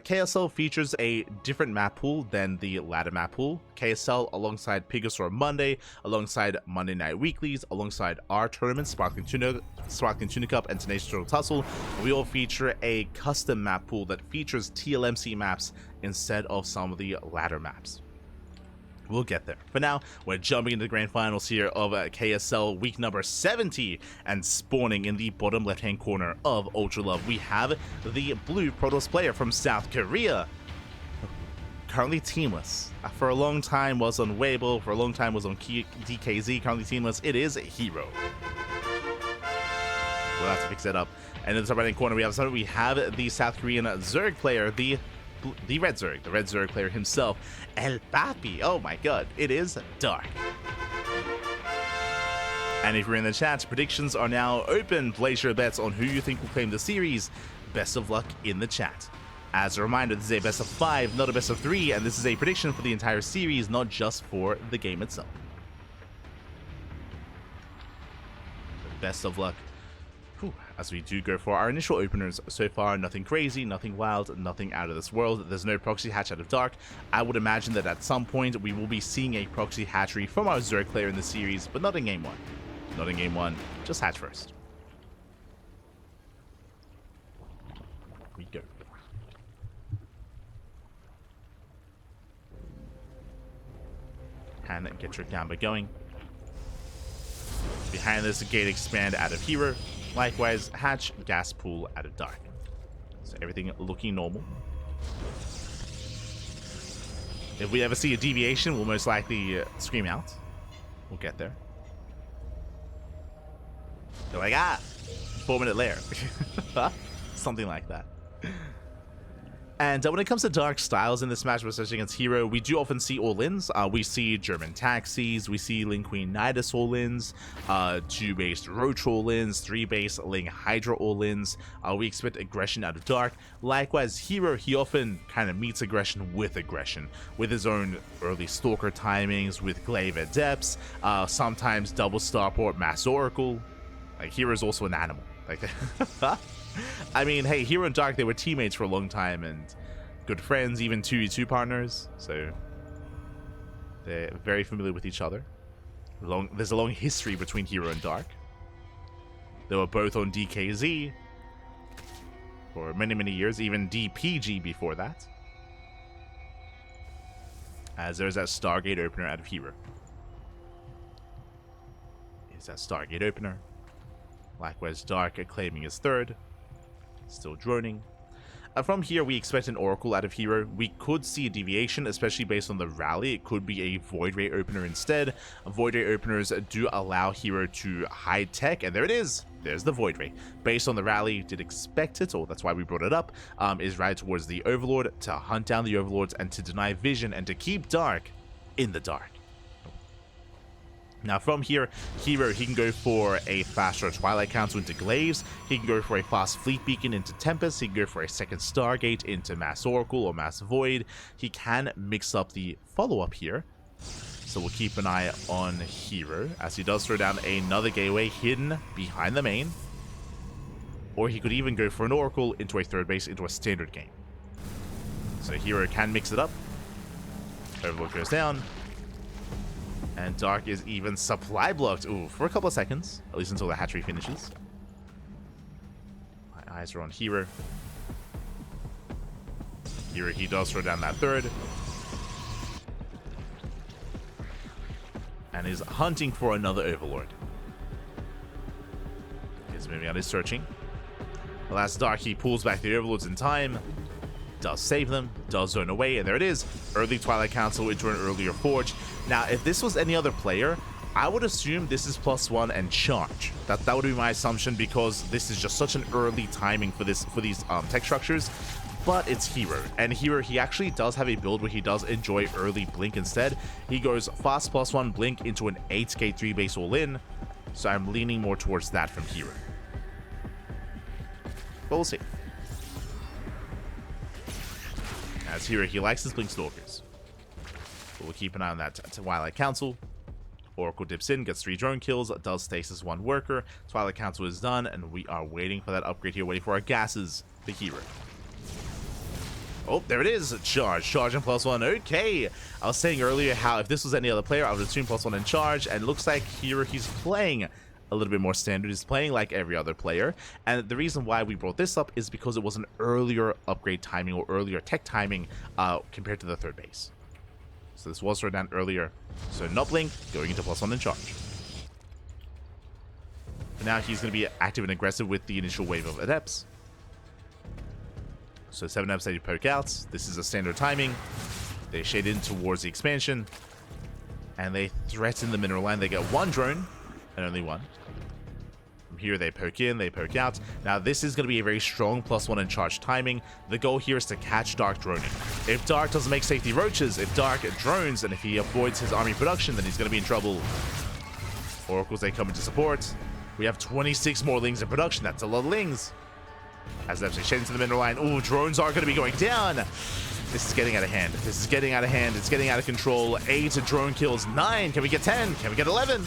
KSL features a different map pool than the ladder map pool. KSL alongside Pegasaur Monday, alongside Monday Night Weeklies, alongside our tournaments, Sparkling Tuna Cup, and Tenacious Turtle Tussle, we all feature a custom map pool that features TLMC maps instead of some of the ladder maps. We'll get there. For now, we're jumping into the grand finals here of KSL week number 70, and spawning in the bottom left-hand corner of Ultra Love, we have the blue Protoss player from South Korea, currently teamless. For a long time was on Weibo, for a long time was on DKZ, currently teamless. It is herO. We'll have to fix that up. And in the top right-hand corner, we have the South Korean Zerg player, the red Zerg player himself, El Papi. Oh my god, it is dark. And if you're in the chat, predictions are now open. Place your bets on who you think will claim the series. Best of luck in the chat. As a reminder, this is a best of 5, not a best of 3, and this is a prediction for the entire series, not just for the game itself. Best of luck. As we do go for our initial openers. So far, nothing crazy, nothing wild, nothing out of this world. There's no proxy hatch out of dark. I would imagine that at some point we will be seeing a proxy hatchery from our Zerg player in the series, but not in game 1. Not in game 1, just hatch first. Here we go. And get trick down by going. Behind this, gate expand out of herO. Likewise, hatch, gas pool out of dark. So everything looking normal. If we ever see a deviation, we'll most likely scream out. We'll get there. They're like, 4-minute lair. Something like that. And when it comes to dark styles in this match, especially against herO, we do often see all-ins. We see German taxis, we see Ling Queen Nidus all-ins, 2-based Roach all-ins, 3-based Ling Hydra all-ins. We expect aggression out of dark. Likewise, herO, he often kind of meets aggression, with his own early Stalker timings, with Glaive Adepts, sometimes double Starport Mass Oracle. Like, hero's also an animal. Like, I mean, hey, herO and Dark, they were teammates for a long time and good friends, even 2v2 partners, so they're very familiar with each other. There's a long history between herO and Dark. They were both on DKZ for many years, even DPG before that. As there's that Stargate opener out of herO. Here's that Stargate opener. Likewise, Dark claiming his third. Still droning. From here, we expect an Oracle out of herO. We could see a deviation, especially based on the rally. It could be a Void Ray opener instead. Void Ray openers do allow herO to hide tech, and there it is. There's the Void Ray. Based on the rally, did expect it, or that's why we brought it up, is right towards the Overlord to hunt down the Overlords and to deny vision and to keep Dark in the dark. Now from here, herO, he can go for a faster Twilight Council into Glaives, he can go for a fast Fleet Beacon into Tempest, he can go for a second Stargate into Mass Oracle or Mass Void. He can mix up the follow-up here, so we'll keep an eye on herO, as he does throw down another gateway hidden behind the main. Or he could even go for an Oracle into a third base, into a standard game. So herO can mix it up. Overlord goes down. And Dark is even supply blocked. Ooh, for a couple of seconds. At least until the hatchery finishes. My eyes are on herO. herO, he does throw down that third. And is hunting for another Overlord. He's moving out, he's searching. The last Dark, he pulls back the Overlords in time. Does save them, does zone away, and there it is. Early Twilight Council into an earlier Forge. Now, if this was any other player, I would assume this is +1 and charge. That would be my assumption, because this is just such an early timing for these tech structures. But it's herO, and herO, he actually does have a build where he does enjoy early Blink instead. He goes fast +1 Blink into an 8k 3-base all-in, so I'm leaning more towards that from herO. But we'll see. As herO, he likes his Blink Stalkers. But we'll keep an eye on that Twilight Council. Oracle dips in, gets 3 drone kills, does stasis 1 worker. Twilight Council is done, and we are waiting for that upgrade here, waiting for our gases, the herO. Oh, there it is. Charge and +1. Okay. I was saying earlier how if this was any other player, I would assume +1 in charge. And looks like here he's playing a little bit more standard. He's playing like every other player. And the reason why we brought this up is because it was an earlier upgrade timing or earlier tech timing compared to the third base. So this was thrown down earlier. So Nublink going into +1 in charge. But now he's going to be active and aggressive with the initial wave of adepts. So 7 apps that you poke out. This is a standard timing. They shade in towards the expansion. And they threaten the mineral line. They get 1 drone and only 1. From here they poke in, they poke out. Now this is going to be a very strong +1 in charge timing. The goal here is to catch Dark droning. If Dark doesn't make safety roaches, if Dark drones, and if he avoids his army production, then he's going to be in trouble. Oracles, they come into support. We have 26 more Lings in production. That's a lot of Lings. As they shade into the mineral line. Oh, drones are going to be going down. This is getting out of hand. This is getting out of hand. It's getting out of control. 8 drone kills. 9. Can we get 10? Can we get 11?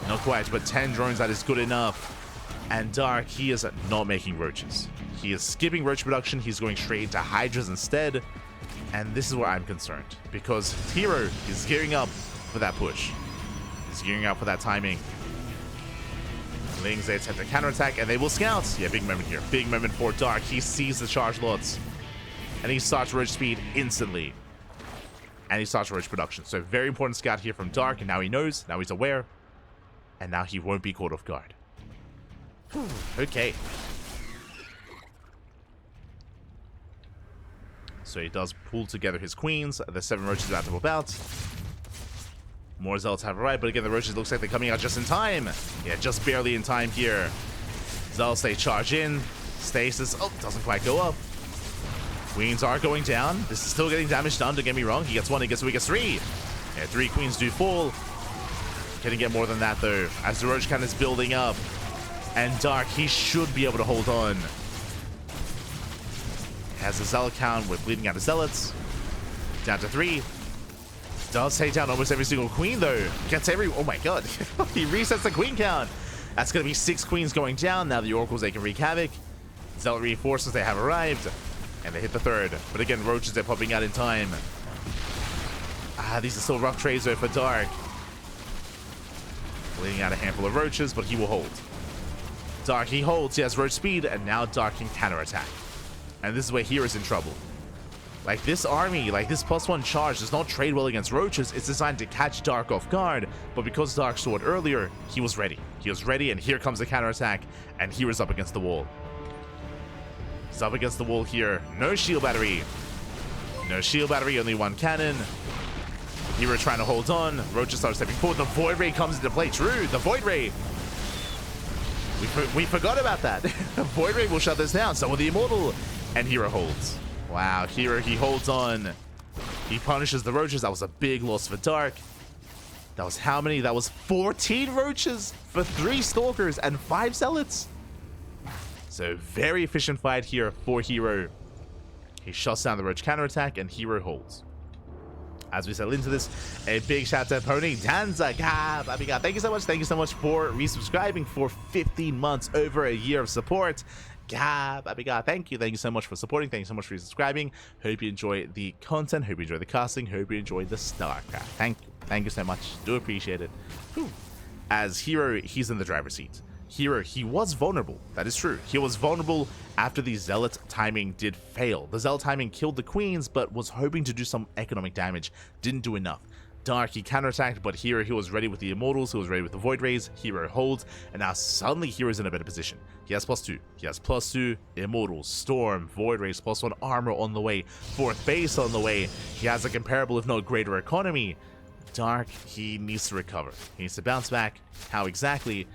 Not quite, but 10 drones, that is good enough. And Dark, he is not making roaches. He is skipping roach production. He's going straight into hydras instead. And this is where I'm concerned. Because herO is gearing up for that push. He's gearing up for that timing. Lings, they attempt to counterattack, and they will scout. Yeah, big moment here. Big moment for Dark. He sees the charge lots. And he starts roach speed instantly. And he starts roach production. So very important scout here from Dark. And now he knows. Now he's aware. And now he won't be caught off guard. Okay. So he does pull together his queens. The 7 roaches about to pop out. More zealots have arrived, but again, the roaches looks like they're coming out just in time. Yeah, just barely in time here. Zealots, they charge in. Stasis, oh, doesn't quite go up. Queens are going down. This is still getting damage done, don't get me wrong. He gets 1, he gets 2, he gets 3. Yeah, 3 queens do fall. Can he get more than that, though? As the roach count is building up. And Dark, he should be able to hold on. Has a zealot count with bleeding out of zealots. Down to 3. Does take down almost every single queen, though. Gets every... Oh, my God. He resets the queen count. That's going to be 6 queens going down. Now the oracles, they can wreak havoc. Zealot reinforcements, they have arrived. And they hit the 3rd. But again, roaches, they're popping out in time. These are still rough trades, though, for Dark. Bleeding out a handful of roaches, but he will hold. Dark, he holds. He has roach speed, and now Dark can counterattack. And this is where hero's in trouble. Like, this army, like this +1 charge does not trade well against roaches. It's designed to catch Dark off guard, but because Dark saw it earlier, he was ready. He was ready, and here comes the counterattack, and hero's up against the wall. He's up against the wall here. No shield battery. No shield battery, only 1 cannon. Hero trying to hold on. Roaches start stepping forward. The Void Ray comes into play. True, the Void Ray. We forgot about that. The Void Ray will shut this down. So will the Immortal. And herO holds. Wow, herO, he holds on. He punishes the roaches. That was a big loss for Dark. That was how many? That was 14 roaches for 3 stalkers and 5 zealots. So very efficient fight here for herO. He shuts down the roach counterattack, and herO holds. As we settle into this, a big shout out to Pony Danza. Abigail, thank you so much. Thank you so much for resubscribing for 15 months, over a year of support. Abigail, thank you. Thank you so much for supporting. Thank you so much for resubscribing. Hope you enjoy the content. Hope you enjoy the casting. Hope you enjoy the StarCraft. Thank you. Thank you so much. Do appreciate it. Whew. As herO, he's in the driver's seat. herO, he was vulnerable. That is true. He was vulnerable after the Zealot timing did fail. The Zealot timing killed the queens, but was hoping to do some economic damage. Didn't do enough. Dark, he counterattacked, but herO, he was ready with the Immortals. He was ready with the Void Rays. herO holds, and now suddenly hero's in a better position. He has +2. He has +2 Immortals, Storm, Void Rays, +1 armor on the way, 4th base on the way. He has a comparable, if not greater, economy. Dark, he needs to recover. He needs to bounce back. How exactly?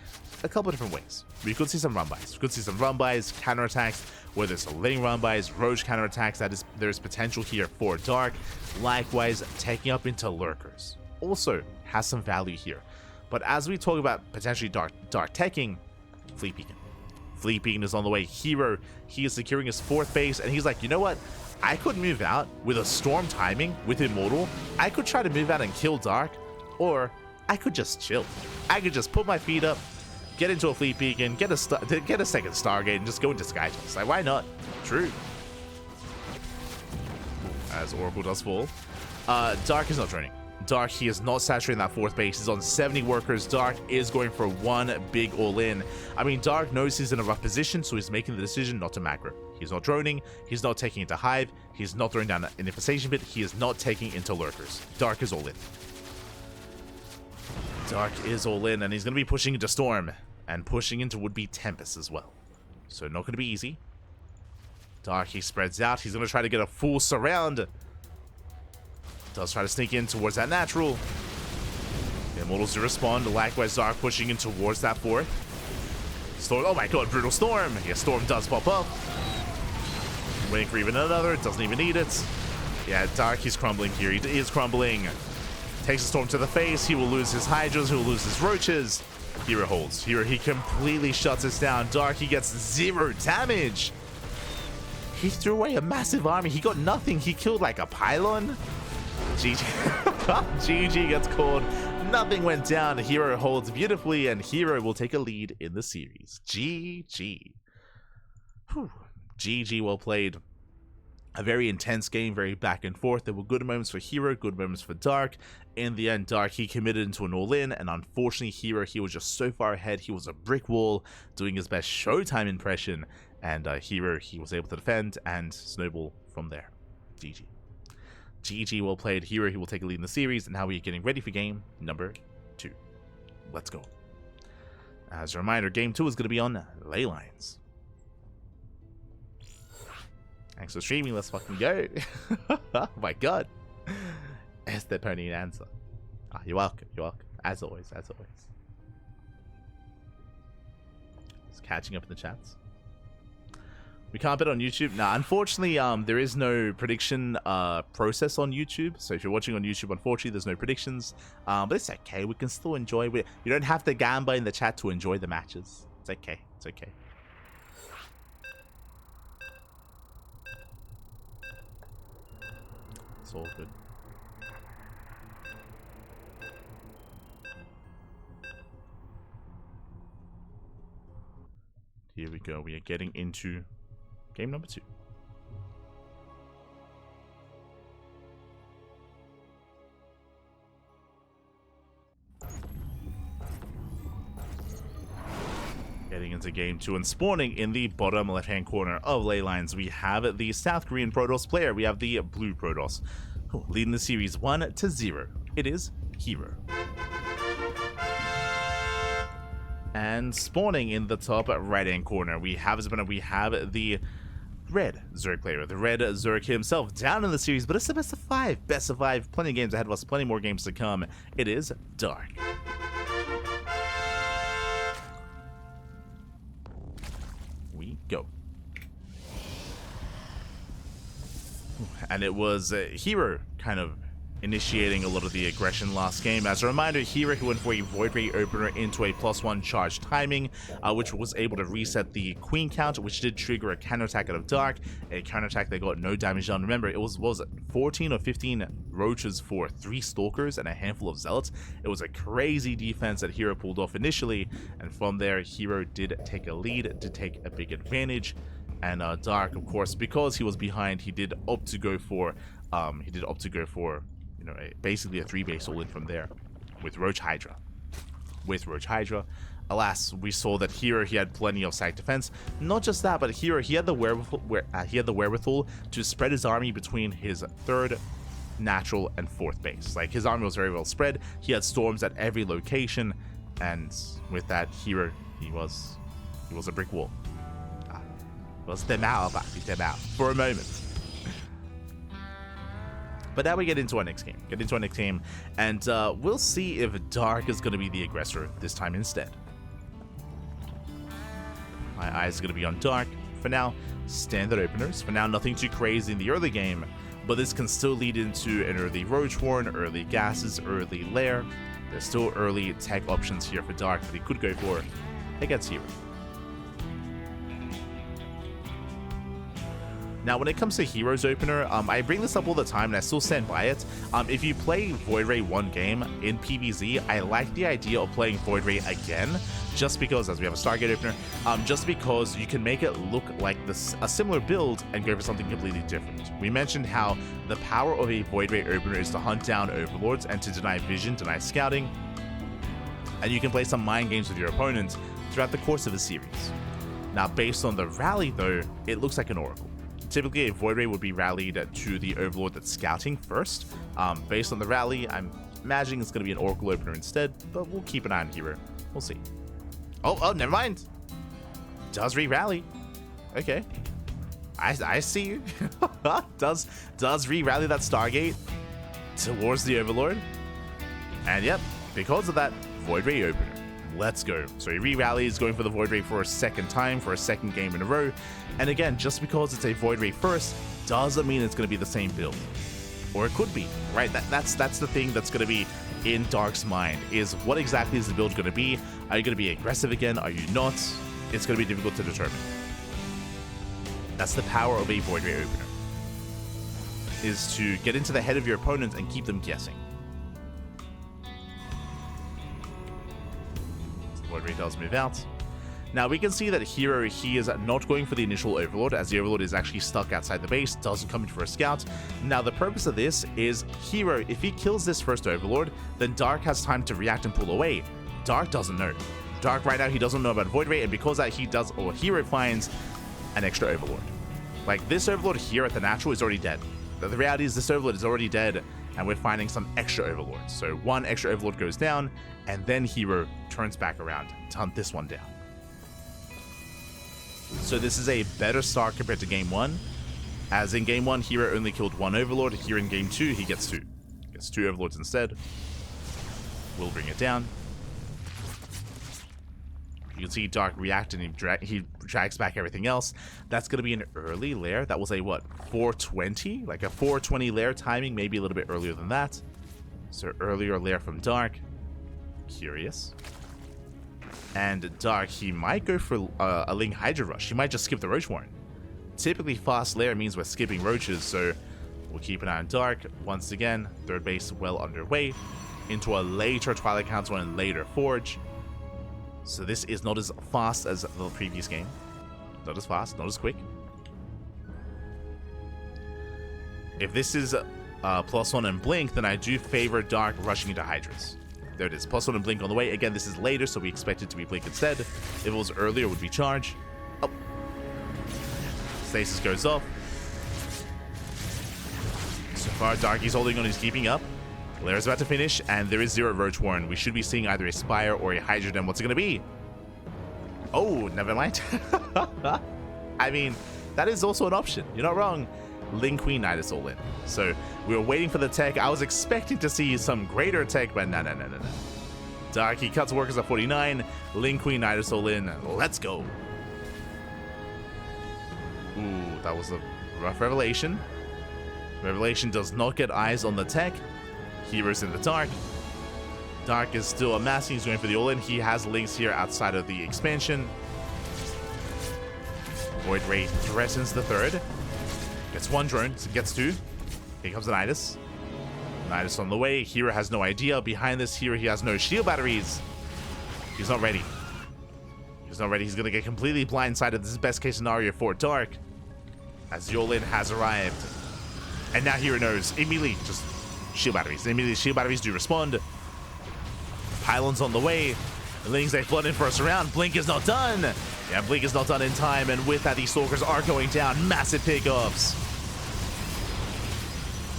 A couple of different ways. We could see some run-bys. We could see some run-bys, counterattacks, whether it's letting run-bys, roach counterattacks. There's potential here for Dark. Likewise, taking up into lurkers. Also has some value here. But as we talk about potentially Dark teching, Fleet Beacon. Fleet Beacon is on the way. herO, he is securing his 4th base, and he's like, you know what? I could move out with a Storm timing with Immortal. I could try to move out and kill Dark, or I could just chill. I could just put my feet up, get into a Fleet Beacon, get a second Stargate, and just go into Sky Toss. Like, why not? True. as Oracle does fall. Dark is not droning. Dark, he is not saturating that fourth base. He's on 70 workers. Dark is going for one big all-in. I mean, Dark knows he's in a rough position, so he's making the decision not to macro. He's not droning. He's not taking into Hive. He's not throwing down an infestation pit. He is not taking into lurkers. Dark is all in. Dark is all in, and he's going to be pushing into Storm, and pushing into would-be Tempest as well. So not going to be easy. Dark, he spreads out. He's going to try to get a full surround. Does try to sneak in towards that natural. The Immortals do respond. Likewise, Dark pushing in towards that fourth. Storm, oh my god, Brutal Storm. Yeah, Storm does pop up. Waiting for even another. Doesn't even need it. Yeah, Dark, he's crumbling here. He is crumbling. Takes the Storm to the face. He will lose his Hydras. He will lose his Roaches. herO holds. herO, he completely shuts us down. Dark, he gets 0 damage. He threw away a massive army. He got nothing. He killed like a pylon. GG. GG gets called. Nothing went down. herO holds beautifully, and herO will take a lead in the series. GG. Whew. GG, well played. A very intense game, very back and forth. There were good moments for herO, good moments for Dark. In the end, Dark, he committed into an all-in, and unfortunately, herO, he was just so far ahead. He was a brick wall, doing his best Showtime impression, and herO, he was able to defend and snowball from there. GG. GG, well played. herO, he will take a lead in the series, and now we are getting ready for game number 2. Let's go. As a reminder, game 2 is going to be on Ley Lines. Thanks for streaming. Let's fucking go. Oh my god. It's the pony answer. You're welcome. You're welcome. As always. As always. Just catching up in the chats. We can't bet on YouTube. Nah, unfortunately, there is no prediction process on YouTube. So if you're watching on YouTube, unfortunately, there's no predictions. But it's okay. We can still enjoy it. You don't have to gamba in the chat to enjoy the matches. It's okay. It's okay. It's all good. Here we go. We are getting into game number 2. Getting into game 2 and spawning in the bottom left-hand corner of Ley Lines, we have the South Korean Protoss player. We have the blue Protoss, leading the series 1-0. It is herO. And spawning in the top right-hand corner, we have the red Zerg player, the red Zerg himself, down in the series, but it's the best of 5. Best of 5, plenty of games ahead of us, plenty more games to come. It is Dark. We go. And it was herO kind of initiating a lot of the aggression last game. As a reminder, herO, who went for a Void Ray opener into a +1 charge timing, which was able to reset the Queen count, which did trigger a counterattack out of Dark, a counterattack that got no damage done. Remember, it was 14 or 15 Roaches for 3 Stalkers and a handful of Zealots. It was a crazy defense that herO pulled off initially, and from there, herO did take a lead, did take a big advantage. And Dark, of course, because he was behind, he did opt to go for you know, basically a 3-base all-in from there with Roach Hydra. Alas, we saw that herO, he had plenty of side defense. Not just that, but herO, he had the wherewithal to spread his army between his 3rd, natural, and 4th base. Like, his army was very well spread. He had storms at every location, and with that, herO, he was a brick wall. Was them out for a moment. But now we get into our next game. And we'll see if Dark is going to be the aggressor this time instead. My eyes are going to be on Dark. For now, standard openers. For now, nothing too crazy in the early game, but this can still lead into an early Roach Horn, early Gases, early Lair. There's still early tech options here for Dark that he could go for against herO. Now, when it comes to herO's opener, I bring this up all the time and I still stand by it. If you play Void Ray one game in PvZ, I like the idea of playing Void Ray again, just because, as we have a Stargate opener, just because you can make it look like a similar build and go for something completely different. We mentioned how the power of a Void Ray opener is to hunt down overlords and to deny vision, deny scouting, and you can play some mind games with your opponent throughout the course of a series. Now, based on the rally though, it looks like an Oracle. Typically, a Void Ray would be rallied to the Overlord that's scouting first. Based on the rally, I'm imagining it's going to be an Oracle opener instead, but we'll keep an eye on herO. We'll see. Oh, never mind. Does re-rally. Okay. I see you. does re-rally that Stargate towards the Overlord. And yep, because of that, Void Ray opener. Let's go. So he re-rallies, going for the Void Ray for a second time, for a second game in a row. And again, just because it's a Void Ray first, doesn't mean it's going to be the same build. Or it could be, right? That's the thing that's going to be in Dark's mind, is what exactly is the build going to be? Are you going to be aggressive again? Are you not? It's going to be difficult to determine. That's the power of a Void Ray opener, is to get into the head of your opponent and keep them guessing. Void Ray does move out. Now we can see that herO, he is not going for the initial Overlord, as the Overlord is actually stuck outside the base, doesn't come in for a scout. Now the purpose of this is herO, if he kills this first Overlord, then Dark has time to react and pull away. Dark doesn't know. Dark right now, he doesn't know about Void Ray, and because that herO finds an extra Overlord. Like, this Overlord here at the natural is already dead. The reality is this Overlord is already dead, and we're finding some extra Overlords. So one extra Overlord goes down, and then herO turns back around to hunt this one down. So this is a better start compared to game 1, as in game 1, herO only killed one Overlord. Here in game 2, he gets 2. He gets 2 Overlords instead. We'll bring it down. You can see Dark react, and he drags back everything else. That's going to be an early lair. That was a, what, 420? Like a 420 lair timing, maybe a little bit earlier than that. So earlier lair from Dark. Curious. And Dark, he might go for a Ling Hydra Rush. He might just skip the Roach Warren. Typically, fast lair means we're skipping Roaches, so we'll keep an eye on Dark. Once again, third base well underway. Into a later Twilight Council and later Forge. So this is not as fast as the previous game. Not as fast, not as quick. If this is +1 and Blink, then I do favor Dark rushing into Hydras. There it is, +1 and Blink on the way. Again, this is later, so we expect it to be Blink instead. If it was earlier, it would be Charge. Oh. Stasis goes off. So far, Darky's holding on, he's keeping up. Lair is about to finish, and there is 0 Roach Warren. We should be seeing either a Spire or a Hydra. Then what's it going to be? Oh, never mind. I mean, that is also an option. You're not wrong. Ling Queen Nidus all in. So we were waiting for the tech. I was expecting to see some greater tech, but no. Dark, he cuts workers at 49. Ling Queen Nidus all in. Let's go. Ooh, that was a rough Revelation. Revelation does not get eyes on the tech. herO's in the Dark. Dark is still amassing. He's going for the all-in. He has links here outside of the expansion. Void Ray threatens the third. Gets 1 drone. Gets 2. Here comes the Nidus. Nidus on the way. herO has no idea. Behind this, herO, he has no shield batteries. He's not ready. He's not ready. He's going to get completely blindsided. This is best case scenario for Dark, as the all-in has arrived. And now herO knows. Immediately, just shield batteries. Immediately, shield batteries do respond. Pylons on the way. Lings, they flood in for a surround. Blink is not done. Yeah, Blink is not done in time. And with that, these Stalkers are going down. Massive pickoffs.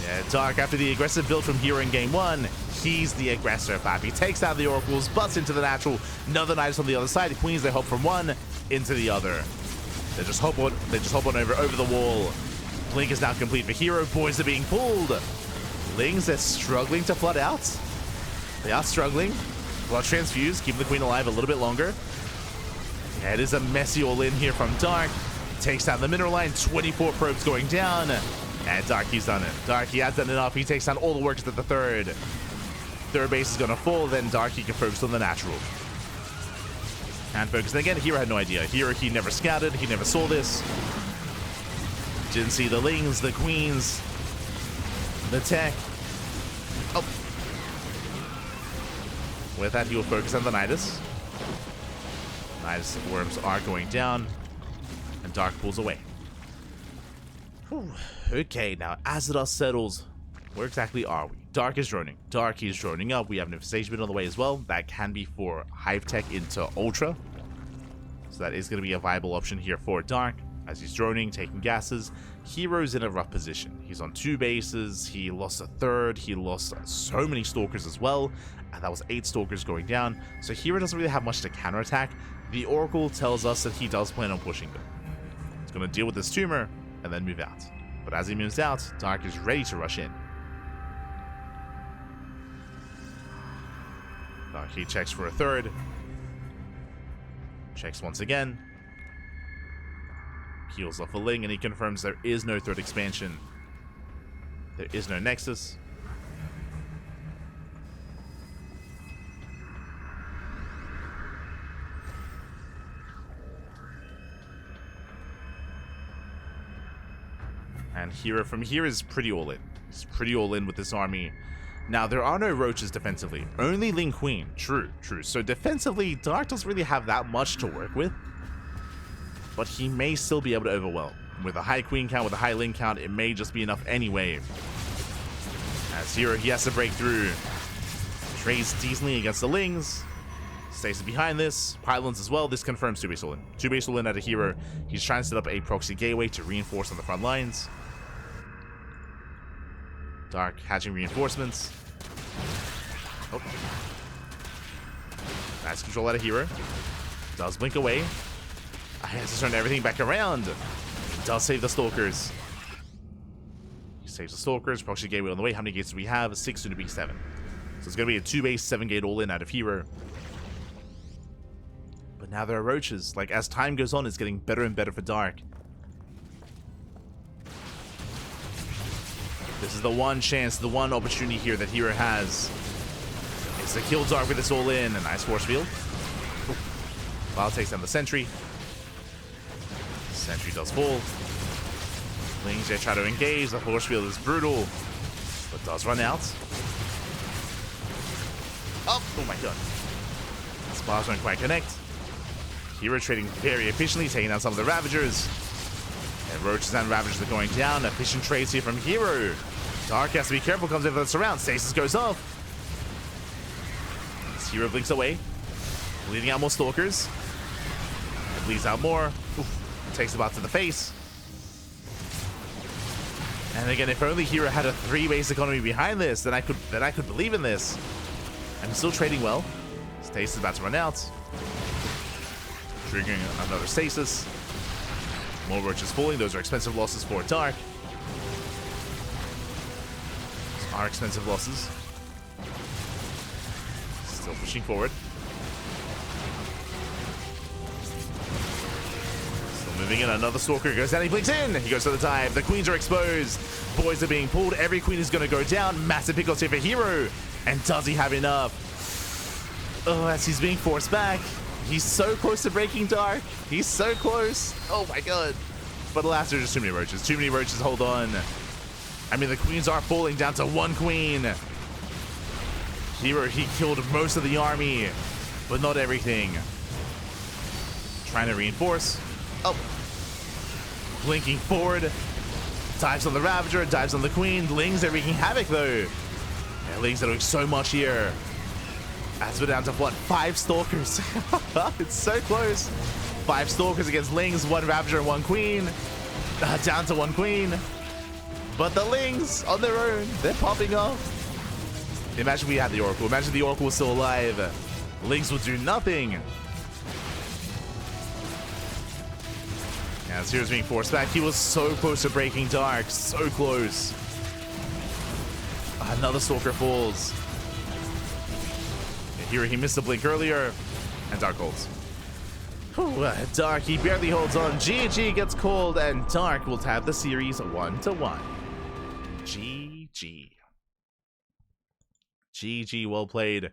Yeah, Dark, after the aggressive build from herO in game 1, he's the aggressor, Fab. He takes out the Oracles, busts into the natural. Another Nidus on the other side. Queens, they hop from one into the other. They just hop on over the wall. Blink is now complete for herO. Boys are being pulled. Lings, they're struggling to flood out. They are struggling. Blood transfuse, keeping the Queen alive a little bit longer. Yeah, it is a messy all-in here from Dark. Takes down the mineral line. 24 probes going down. And Dark, he's done it. Dark, he has done enough. He takes down all the workers at the third. Third base is going to fall. Then Dark, he can focus on the natural. And focus. And again, herO had no idea. herO, he never scouted. He never saw this. Didn't see the Lings, the Queens, the tech. Oh. With that, he will focus on the Nidus. Nidus worms are going down, and Dark pulls away. Whew. Okay, now as the dust settles, where exactly are we? Dark is droning. Dark is droning up. We have an infestation bit on the way as well. That can be for Hive Tech into Ultra. So that is going to be a viable option here for Dark. As he's droning, taking gases. herO's in a rough position. He's on 2 bases. He lost a 3rd. He lost so many Stalkers as well. And that was 8 Stalkers going down. So herO doesn't really have much to counterattack. The Oracle tells us that he does plan on pushing them. He's going to deal with this tumor and then move out. But as he moves out, Dark is ready to rush in. He checks for a 3rd. Checks once again. Heals off a Ling, and he confirms there is no 3rd expansion. There is no Nexus. And herO from here is pretty all in. He's pretty all in with this army. Now, there are no roaches defensively. Only Ling Queen. True. So defensively, Dark doesn't really have that much to work with. But he may still be able to overwhelm. With a high Queen count, with a high Ling count, it may just be enough anyway. As herO, he has to break through. Trades decently against the Lings. Stays behind this. Pylons as well. This confirms 2-base all in. 2-base all in at a herO. He's trying to set up a proxy gateway to reinforce on the front lines. Dark hatching reinforcements. Oh. Nice control out of herO. Does blink away. He has to turn everything back around. He does save the Stalkers. He saves the Stalkers. Proxy gateway on the way. How many gates do we have? 6 to be 7. So it's going to be a 2-base, 7-gate all-in out of herO. But now there are roaches. Like, as time goes on, it's getting better and better for Dark. This is the one chance, the one opportunity here that herO has. Is to kill Dark with this all-in. A nice force field. Val takes down the sentry. Sentry does fall. Lings, they try to engage. The force field is brutal, but does run out. Oh my god. Spars don't quite connect. herO trading very efficiently, taking down some of the Ravagers. And roaches and Ravagers are going down. Efficient trades here from herO. Dark has to be careful, comes in for the surround. Stasis goes off. As herO blinks away. Bleeding out more Stalkers. It bleeds out more. Oof. Takes the bot to the face. And again, if only herO had a 3-base economy behind this, then I could believe in this. I'm still trading well. Stasis is about to run out. Triggering another stasis. More roaches falling. Those are expensive losses for Dark. Those are expensive losses. Still pushing forward. Still moving in. Another Stalker goes down. He blinks in. He goes to the dive. The Queens are exposed. Boys are being pulled. Every Queen is going to go down. Massive pickles here for herO. And does he have enough? Oh, as he's being forced back. He's so close to breaking Dark. He's so close. Oh my god. But alas, there's just too many roaches. Too many roaches. Hold on. I mean, the Queens are falling down to 1 Queen. herO, he killed most of the army, but not everything. Trying to reinforce. Oh. Blinking forward. Dives on the Ravager. Dives on the Queen. Lings are wreaking havoc, though. Yeah, Lings are doing so much here. As we're down to, what, 5 Stalkers? It's so close. 5 Stalkers against Lings, 1 Ravager and 1 Queen. Down to 1 Queen. But the Lings, on their own, they're popping off. Imagine we had the Oracle. Imagine the Oracle was still alive. Lings would do nothing. Yeah, hero's being forced back. He was so close to breaking Dark. So close. Another Stalker falls. Here he missed the blink earlier, and Dark holds. Whew, Dark, he barely holds on. GG gets called, and Dark will have the series 1-1. GG. GG, well played.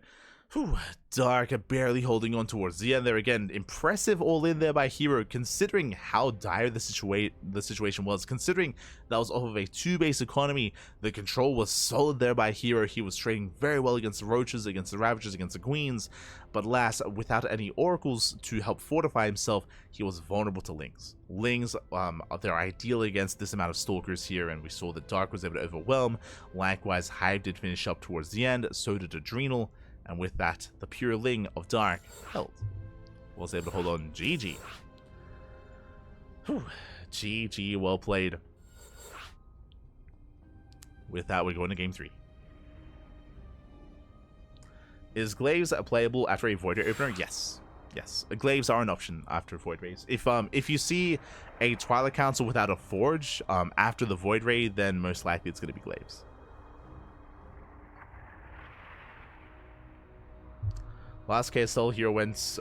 Whew, Dark barely holding on towards the end there again. Impressive all in there by herO, considering how dire the situation was. Considering that was off of a 2-base economy, the control was solid there by herO. He was trading very well against the Roaches, against the Ravagers, against the Queens. But last, without any Oracles to help fortify himself, he was vulnerable to Lings. Lings, they're ideal against this amount of Stalkers here, and we saw that Dark was able to overwhelm. Likewise, Hive did finish up towards the end, so did Adrenal. And with that, the pure Ling of Dark held. Was able to hold on. GG. Whew. GG, well played. With that, we're going to game 3. Is Glaives playable after a Void Ray opener? Yes. Yes. Glaives are an option after Void Rays. If you see a Twilight Council without a Forge after the Void Ray, then most likely it's going to be Glaives. Last KSL, herO went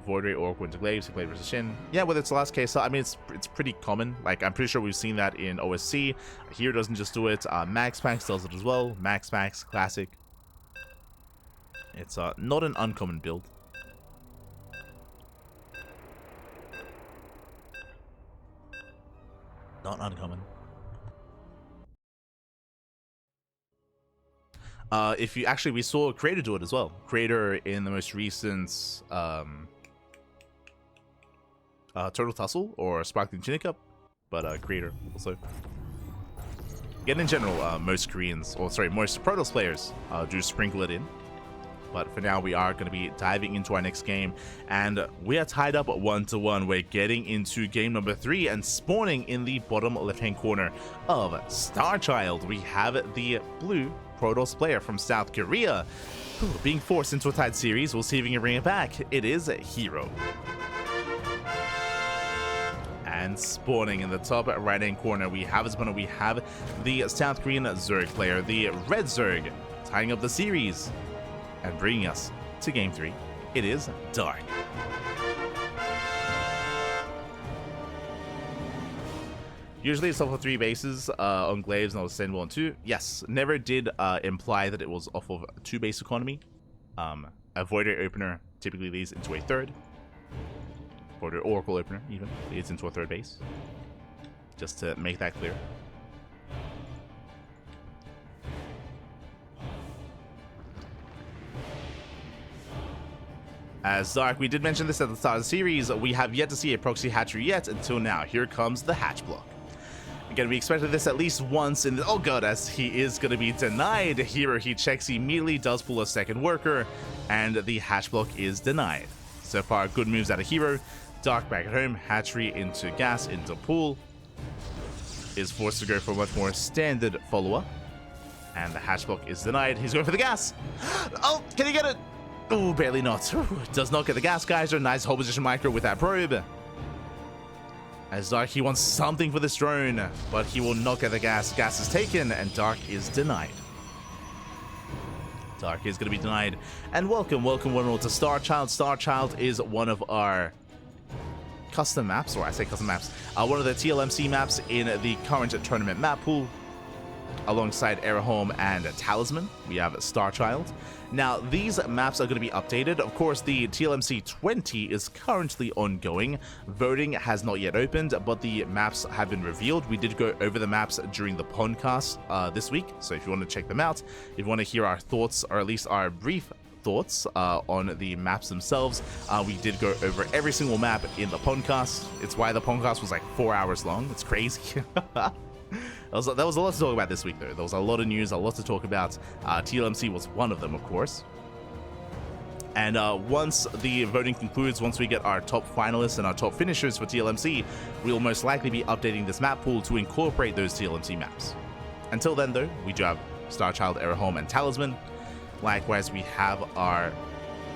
Void Ray, Oracle into Glaives, Glaive versus Shin. Yeah, whether it's the last KSL, I mean, it's pretty common. Like, I'm pretty sure we've seen that in OSC. herO doesn't just do it. Max Pax does it as well. Max Pax, classic. It's not an uncommon build. Not uncommon. If you actually, we saw Creator do it as well. Creator in the most recent Turtle Tussle or Sparkling Tunic Cup, but Creator also. Again, in general, most Koreans, or sorry, most Protoss players do sprinkle it in. But for now, we are going to be diving into our next game, and we are tied up 1-1. We're getting into game number 3 and spawning in the bottom left-hand corner of Starchild. We have the blue Protoss player from South Korea being forced into a tied series. We'll see if we can bring it back. It is herO. And spawning in the top right-hand corner, we have the South Korean Zerg player, the Red Zerg, tying up the series and bringing us to game 3. It is Dark. Usually it's off of 3 bases on Glaives, and I'll send 1 2. Yes, never did imply that it was off of a 2-base economy. A Void Ray opener typically leads into a 3rd. Void Ray Oracle opener even leads into a 3rd base. Just to make that clear. As Dark, we did mention this at the start of the series, we have yet to see a proxy hatchery yet until now. Here comes the hatch block. Again, we expected this at least once in the, oh god, as he is going to be denied. Here he checks immediately, does pull a second worker, and the hatch block is denied. So far, good moves out of herO. Dark back at home, hatchery into gas, into pool. Is forced to go for a much more standard follow-up. And the hatch block is denied. He's going for the gas. Oh, can he get it? Oh, barely not. Does not get the gas geyser. Nice hold position micro with that probe. As Dark, he wants something for this drone, but he will not get the gas. Gas is taken, and Dark is denied. Dark is going to be denied. And welcome one and all to Starchild. Starchild is one of our custom maps, or I say custom maps, one of the TLMC maps in the current tournament map pool. Alongside herO and Talisman, we have Starchild. Now, these maps are going to be updated. Of course, the TLMC 20 is currently ongoing. Voting has not yet opened, but the maps have been revealed. We did go over the maps during the podcast this week, so if you want to check them out, if you want to hear our thoughts, or at least our brief thoughts on the maps themselves, we did go over every single map in the podcast. It's why the podcast was like 4 hours long. It's crazy. That was a lot to talk about this week, though. There was a lot of news, a lot to talk about. TLMC was one of them, of course. And once the voting concludes, once we get our top finalists and our top finishers for TLMC, we'll most likely be updating this map pool to incorporate those TLMC maps. Until then, though, we do have Starchild, herO, and Talisman. Likewise, we have our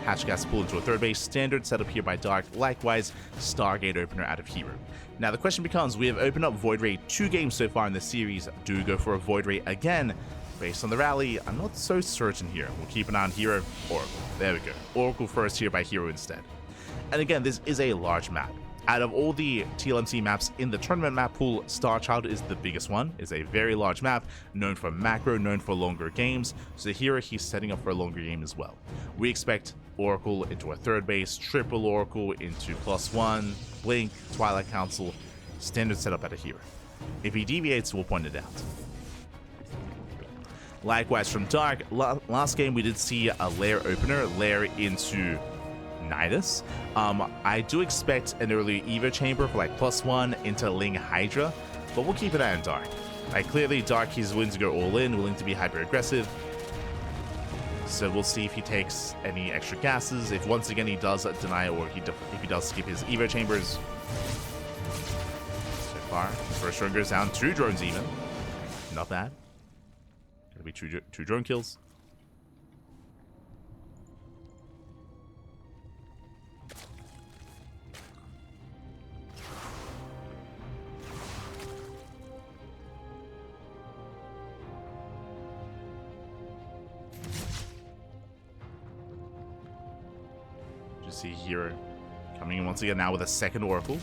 hatch gas pool into a 3rd base, standard setup here by Dark. Likewise, Stargate opener out of herO. Now the question becomes, we have opened up Void Ray 2 games so far in this series. Do we go for a Void Ray again? Based on the rally, I'm not so certain here. We'll keep an eye on herO, Oracle. There we go. Oracle first here by herO instead. And again, this is a large map. Out of all the TLMC maps in the tournament map pool, Starchild is the biggest one. It's a very large map, known for macro, known for longer games. So here he's setting up for a longer game as well. We expect Oracle into a third base, triple Oracle into +1, Blink, Twilight Council, standard setup at a hero. If he deviates, we'll point it out. Likewise from Dark, last game we did see a lair opener, lair into Nidus. I do expect an early Evo chamber for like +1 into Ling Hydra, but we'll keep an eye on Dark. Like clearly Dark, he's willing to go all in, willing to be hyper aggressive. So we'll see if he takes any extra gases, if once again he does deny or if he does skip his Evo chambers. So far, first drone goes down, 2 drones even. Not bad. Gonna be two drone kills. See here, coming in once again now with a second Oracle.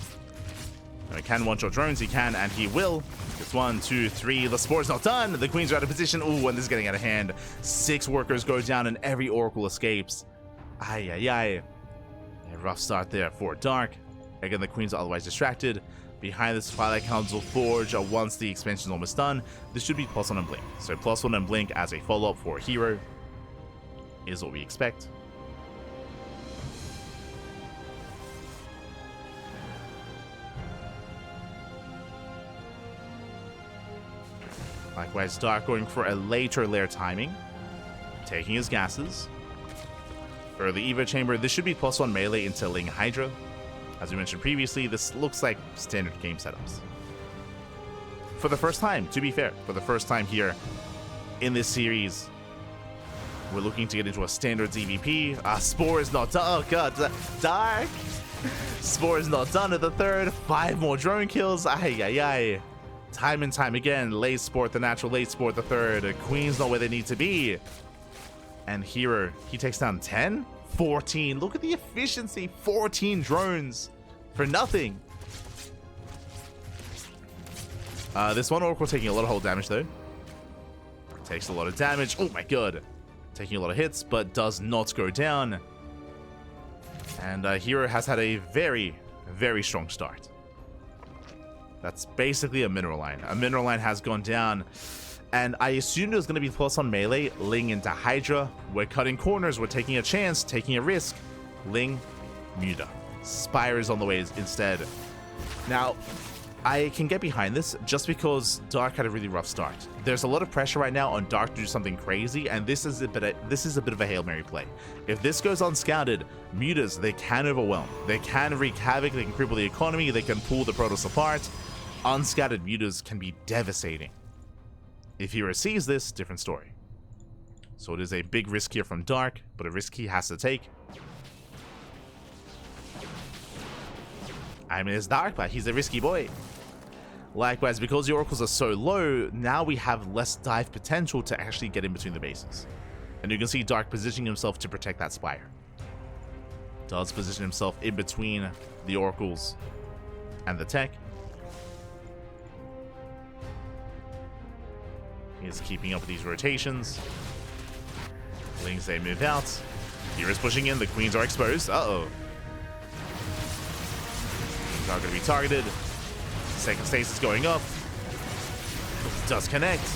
Now he can one-shot drones, he can, and he will. It's 1, 2, 3, the Spore's not done, the Queens are out of position. Ooh, and this is getting out of hand. 6 workers go down and every Oracle escapes. Ay, ay, ay. A rough start there for Dark. Again, the Queens are otherwise distracted. Behind this Twilight Council Forge, once the expansion is almost done, this should be +1 and Blink. So +1 and Blink as a follow-up for herO is what we expect. Likewise, Dark going for a later lair timing, taking his gases. For the Evo chamber, this should be +1 melee into Ling Hydra. As we mentioned previously, this looks like standard game setups. For the first time, to be fair, for the first time here in this series, we're looking to get into a standards EVP. Spore is not done. Oh god, Dark! Spore is not done at the third. 5 more drone kills. Ay, ay, ay. Time and time again, late Sport the natural, late Sport the third. Queen's not where they need to be. And herO, he takes down 10? 14. Look at the efficiency. 14 drones for nothing. This one Oracle taking a lot of hull damage though. Takes a lot of damage. Oh my god. Taking a lot of hits, but does not go down. And herO has had a very, very strong start. That's basically a mineral line. A mineral line has gone down. And I assumed it was going to be +1 melee. Ling into Hydra. We're cutting corners. We're taking a chance. Taking a risk. Ling, Muda. Spire is on the way instead. Now, I can get behind this just because Dark had a really rough start. There's a lot of pressure right now on Dark to do something crazy, and this is a bit of a Hail Mary play. If this goes unscouted, Mutas, they can overwhelm. They can wreak havoc. They can cripple the economy. They can pull the Protoss apart. Unscouted Mutas can be devastating. If he receives this, different story. So it is a big risk here from Dark, but a risk he has to take. I mean, it's Dark, but he's a risky boy. Likewise, because the Oracles are so low, now we have less dive potential to actually get in between the bases. And you can see Dark positioning himself to protect that Spire. Does position himself in between the Oracles and the tech. He is keeping up with these rotations. Lings, they move out. Here is pushing in. The Queens are exposed. Uh-oh. Queens are going to be targeted. Second stasis going up. Does connect.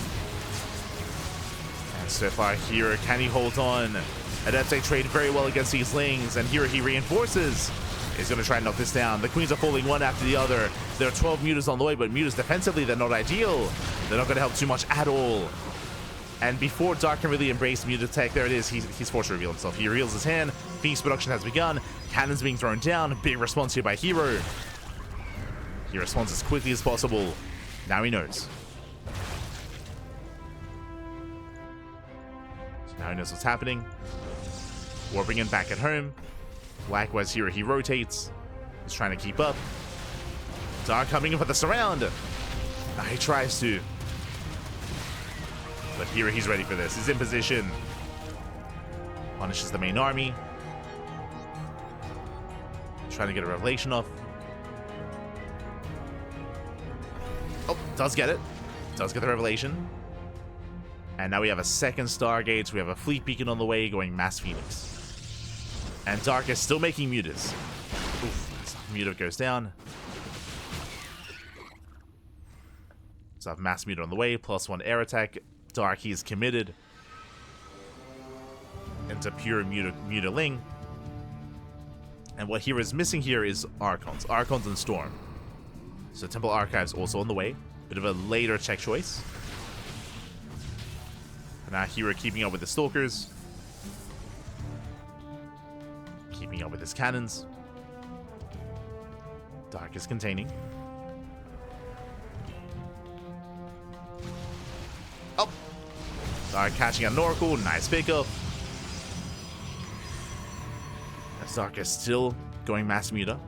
And so far, here, can he hold on? Adepte trade very well against these Lings. And here he reinforces. He's going to try and knock this down. The Queens are falling one after the other. There are 12 Mutas on the way, but Mutas defensively, they're not ideal. They're not going to help too much at all. And before Dark can really embrace Muta tech, there it is. He's forced to reveal himself. He reveals his hand. Phoenix production has begun. Cannons being thrown down. Big response here by herO. He responds as quickly as possible. Now he knows. So now he knows what's happening. Warping in back at home. Likewise here, he rotates. He's trying to keep up. Dark coming in for the surround. He tries to. But here he's ready for this. He's in position. Punishes the main army. Trying to get a revelation off. Does get it. Does get the revelation. And now we have a second Stargate. We have a fleet beacon on the way going Mass Phoenix. And Dark is still making mutas. Oof, muta goes down. So I have Mass Muta on the way, +1 air attack. Dark, he is committed into pure muta Ling. And what here is missing here is Archons. Archons and Storm. So Temple Archives also on the way. Bit of a later check choice. And now hero keeping up with the Stalkers. Keeping up with his cannons. Dark is containing. Oh! Dark catching an Oracle. Nice pickup. Dark is still going Mass Muta.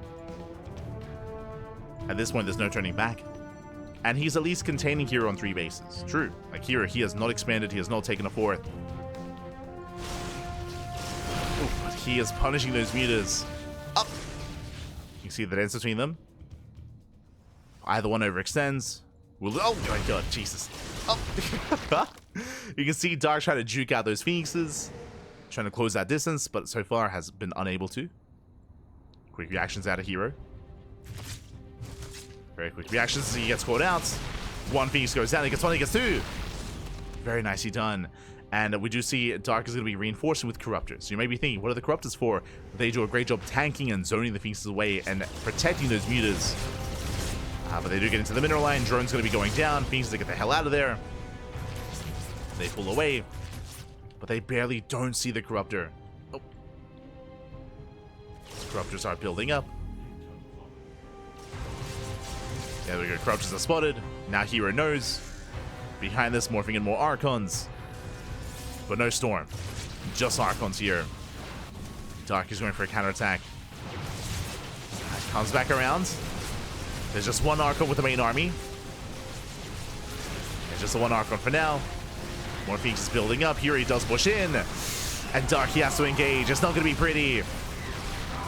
At this point, there's no turning back. And he's at least containing hero on 3 bases. True. Like hero, he has not expanded. He has not taken a 4th. Ooh, but he is punishing those mutas. Up! You can see the dance between them. Either one overextends. Oh my god, Jesus. Up! You can see Dark trying to juke out those Phoenixes. Trying to close that distance, but so far has been unable to. Quick reactions out of hero. Very quick reactions as he gets caught out. 1 Phoenix goes down, he gets 1, he gets 2. Very nicely done. And we do see Dark is going to be reinforcing with Corruptors. So you may be thinking, what are the Corruptors for? They do a great job tanking and zoning the Phoenixes away and protecting those mutas. But they do get into the mineral line. Drone's going to be going down. Phoenixes get the hell out of there. They pull away. But they barely don't see the Corruptor. Oh. Corruptors are building up. There we go, Corruptors are spotted. Now hero knows. Behind this, morphing in more Archons. But no Storm. Just Archons here. Dark is going for a counterattack. Comes back around. There's just 1 Archon with the main army. There's just the 1 Archon for now. More Phoenix is building up. Here he does push in. And Dark, he has to engage. It's not going to be pretty.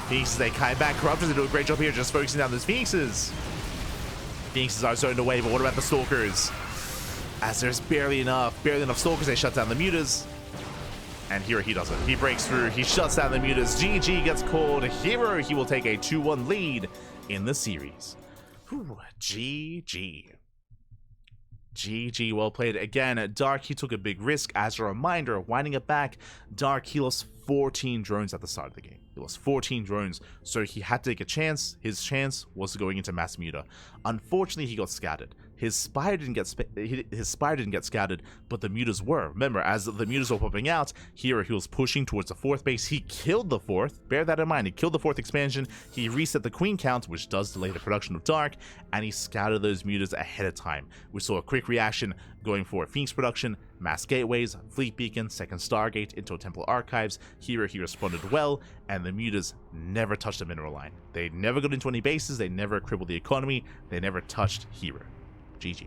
Phoenixes, they kite back. Corruptors, they do a great job here just focusing down those Phoenixes. Phoenixes are zoned away, but what about the Stalkers? As there's barely enough Stalkers, they shut down the mutas. And here he does it. He breaks through. He shuts down the mutas. GG gets called. Hero, he will take a 2-1 lead in the series. Whew, GG. GG, well played. Again, Dark, he took a big risk. As a reminder, winding it back, Dark, he lost 14 drones at the start of the game. He lost 14 drones, so he had to take a chance. His chance was going into Mass Muta. Unfortunately, he got scattered. His spire didn't get scattered, but the mutas were. Remember, as the mutas were popping out, here he was pushing towards the 4th base. He killed the 4th. Bear that in mind. He killed the 4th expansion. He reset the queen count, which does delay the production of Dark, and he scattered those mutas ahead of time. We saw a quick reaction going for Phoenix production, mass gateways, fleet beacon, second Stargate into Temple Archives. Here he responded well, and the mutas never touched the mineral line. They never got into any bases. They never crippled the economy. They never touched hero. GG.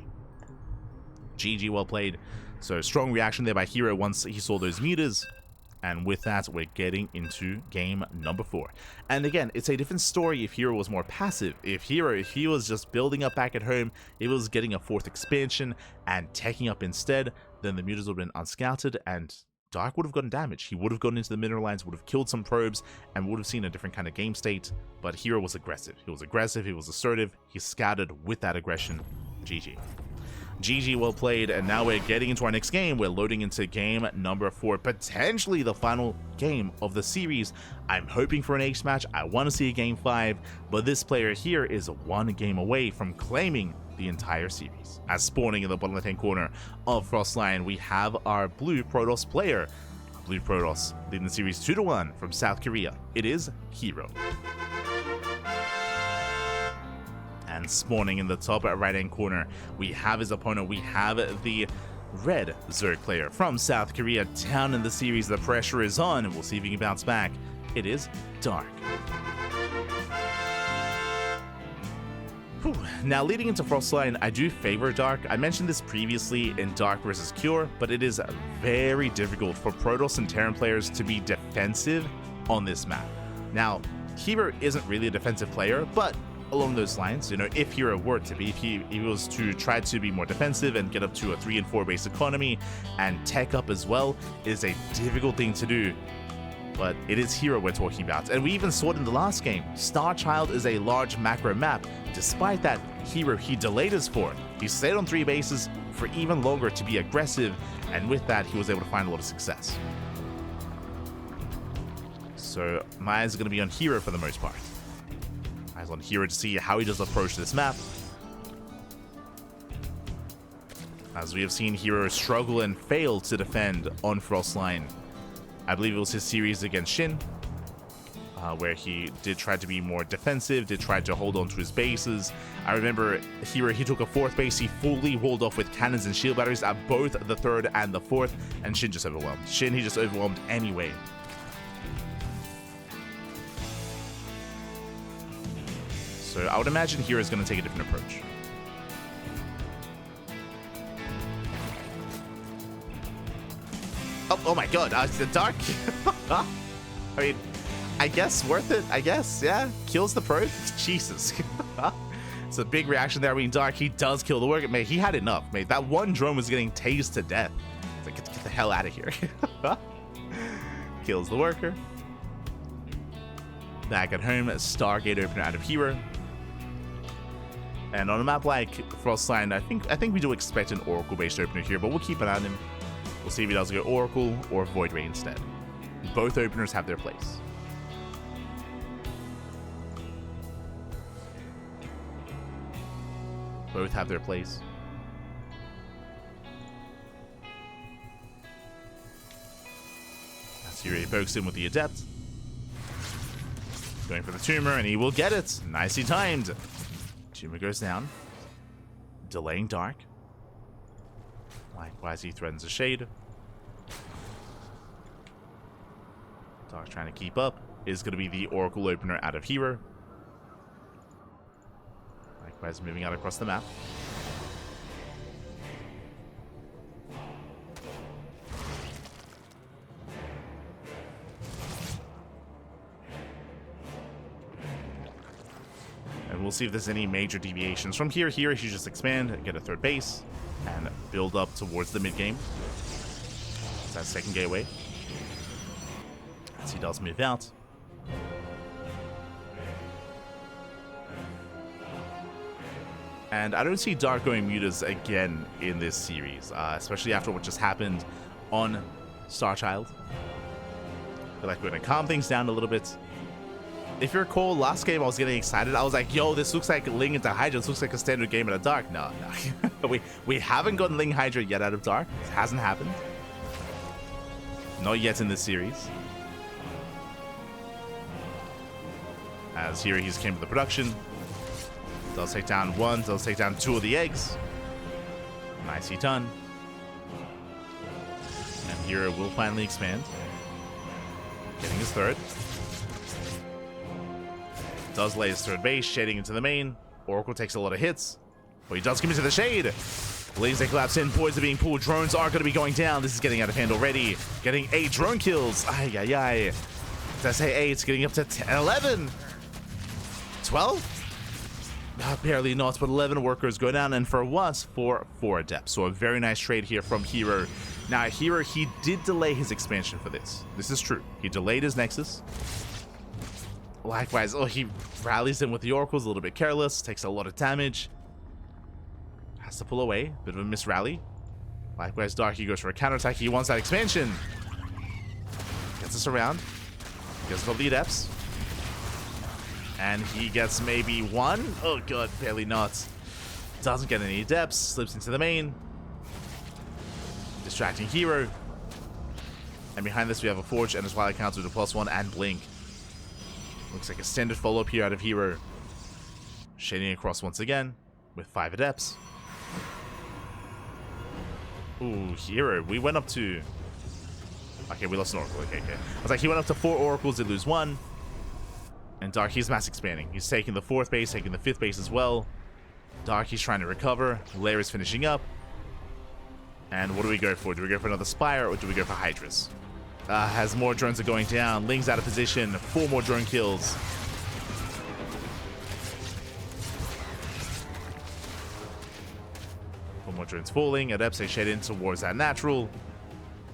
GG, well played. So strong reaction there by hero once he saw those mutas. And with that, we're getting into game number 4. And again, it's a different story if hero was more passive. If he was just building up back at home, he was getting a 4th expansion and taking up instead, then the mutas would have been unscouted and Dark would have gotten damage. He would have gone into the mineral lines, would have killed some probes, and would have seen a different kind of game state. But hero was aggressive. He was aggressive, he was assertive, he scattered with that aggression. GG. GG, well played, and now we're getting into our next game. We're loading into game number 4, potentially the final game of the series. I'm hoping for an ace match. I want to see a game 5, but this player here is 1 game away from claiming the entire series. As spawning in the bottom left-hand corner of Frostline, we have our blue Protoss player. Blue Protoss leading the series 2-1 from South Korea. It is herO. And spawning in the top right-hand corner, we have his opponent. We have the red Zerg player from South Korea down in the series. The pressure is on, and we'll see if he can bounce back. It is Dark. Whew. Now, leading into Frostline, I do favor Dark. I mentioned this previously in Dark versus Cure, but it is very difficult for Protoss and Terran players to be defensive on this map. Now, hero isn't really a defensive player, but along those lines. You know, if herO were to be, if he was to try to be more defensive and get up to a 3 and 4 base economy and tech up as well, is a difficult thing to do. But it is herO we're talking about. And we even saw it in the last game. Starchild is a large macro map. Despite that, herO, he delayed his fort. He stayed on 3 bases for even longer to be aggressive, and with that, he was able to find a lot of success. So my eyes are going to be on herO for the most part. Eyes on herO to see how he does approach this map. As we have seen herO struggle and fail to defend on Frostline. I believe it was his series against Shin, where he did try to be more defensive, did try to hold on to his bases. I remember herO, he took a 4th base, he fully walled off with cannons and shield batteries at both the 3rd and the 4th, and Shin just overwhelmed. Shin, he just overwhelmed anyway. So I would imagine herO is going to take a different approach. Oh my god, the Dark. I mean, I guess worth it, I guess, yeah. Kills the pro. Jesus. It's a big reaction there. I mean, Dark, he does kill the worker. Mate, he had enough, mate. That one drone was getting tased to death. It's like, get the hell out of here. Kills the worker. Back at home, Stargate opener out of herO. And on a map like Frostline, I think we do expect an Oracle-based opener here, but we'll keep an eye on him. We'll see if he does go Oracle or Void Ray instead. Both openers have their place. Both have their place. As herO pokes in with the Adept. Going for the Tumor, and he will get it. Nicely timed. Tumor goes down. Delaying Dark. Likewise, he threatens a Shade. Dark trying to keep up. Is going to be the Oracle opener out of herO. Likewise, moving out across the map. And we'll see if there's any major deviations. From here, he should just expand, get a 3rd base, and build up towards the mid game. It's that 2nd gateway. As he does move out. And I don't see Dark going mutas again in this series, especially after what just happened on Starchild. I feel like we're going to calm things down a little bit. If you recall, last game I was getting excited. I was like, yo, this looks like Ling into Hydra. This looks like a standard game in a Dark. No. we haven't gotten Ling Hydra yet out of Dark. It hasn't happened. Not yet in this series. As here he's came to the production. Does take down 1, does take down 2 of the eggs. Nicely done. And herO will finally expand. Getting his 3rd. Does lay his 3rd base, shading into the main. Oracle takes a lot of hits. But he does come into the shade. Laser collapse in, boys are being pulled. Drones are going to be going down. This is getting out of hand already. Getting 8 drone kills. Ay, ay, ay. Did I say 8? It's getting up to 10, 11. 12? Barely not, but 11 workers go down, and for once, 4 adepts. So a very nice trade here from herO. Now, herO, he did delay his expansion for this. This is true. He delayed his Nexus. Likewise, he rallies in with the Oracles, a little bit careless, takes a lot of damage. Has to pull away, bit of a misrally. Likewise, Dark, he goes for a counterattack. He wants that expansion. Gets us around. Gets all the adepts. And he gets maybe 1. Oh god, barely not. Doesn't get any adepts. Slips into the main. Distracting herO. And behind this we have a Forge and a Twilight counter to +1 and Blink. Looks like a standard follow-up here out of herO. Shading across once again with 5 adepts. Ooh, herO. We went up to... Okay, we lost an Oracle. Okay. I was like, he went up to 4 Oracles, did lose 1. And Dark, he's mass expanding. He's taking the 4th base, taking the 5th base as well. Dark, he's trying to recover. Lair is finishing up. And what do we go for? Do we go for another Spire or do we go for Hydras? Has more drones are going down. Ling's out of position. 4 more drone kills. drones falling. Adepts, they shed in towards that natural.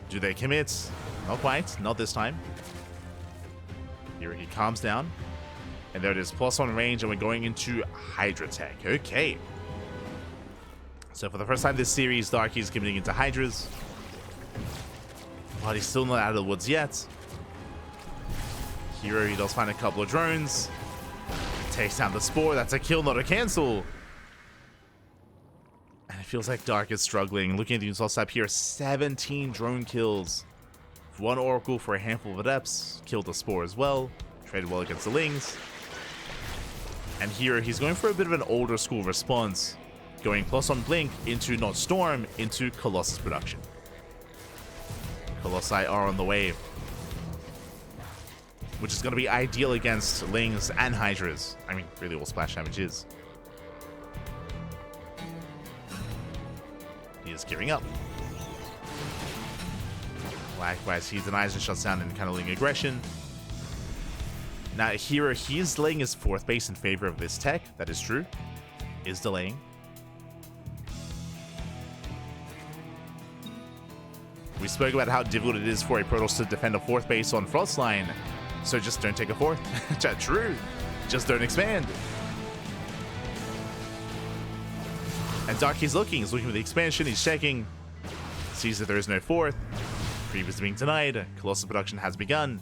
Do they commit? Not quite. Not this time. Here he calms down. And there it is. +1 range, and we're going into Hydra tech. Okay. So for the first time this series, Darky's committing into Hydras. But he's still not out of the woods yet. herO, he does find a couple of drones. Takes down the Spore. That's a kill, not a cancel. And it feels like Dark is struggling. Looking at the install stab here, 17 drone kills. 1 Oracle for a handful of Adepts. Killed the Spore as well. Traded well against the Lings. And here, he's going for a bit of an older school response. Going +1 Blink into not Storm, into Colossus production. Colossi are on the way. Which is going to be ideal against Lings and Hydras. I mean, really all splash damage is. He is gearing up. Likewise, he denies and shuts down and kind of Ling aggression. Now, here, he is delaying his 4th base in favor of this tech. That is true. Is delaying. We spoke about how difficult it is for a Protoss to defend a 4th base on Frostline. So just don't take a 4th. True. Just don't expand. And Dark, he's looking for the expansion. He's checking. Sees that there is no 4th. Creep is being denied. Colossus production has begun.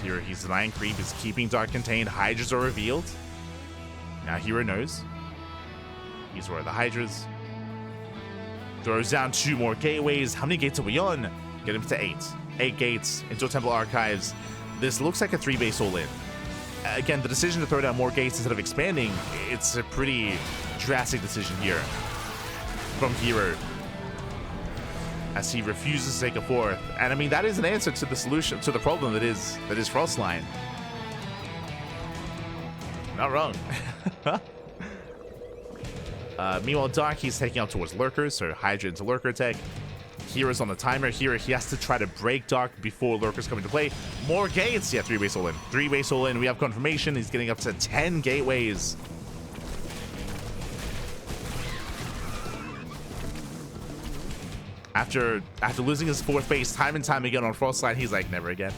Here he's denying creep. Is keeping Dark contained. Hydras are revealed. Now herO knows. He's where the Hydras. Throws down 2 more gateways. How many gates are we on? Get him to 8. 8 gates into Temple Archives. This looks like a 3-base all-in. Again, the decision to throw down more gates instead of expanding, it's a pretty drastic decision here from herO, as he refuses to take a 4th. And I mean, that is an answer to the solution, to the problem that is Frostline. Not wrong. Meanwhile, Dark, he's taking out towards Lurkers, so Hydra into Lurker tech. herO's on the timer. Here, he has to try to break Dark before Lurkers come into play. More gates! Yeah, 3-base all-in. 3-base all-in. We have confirmation. He's getting up to 10 gateways. After losing his 4th base time and time again on Frostline, he's like, never again.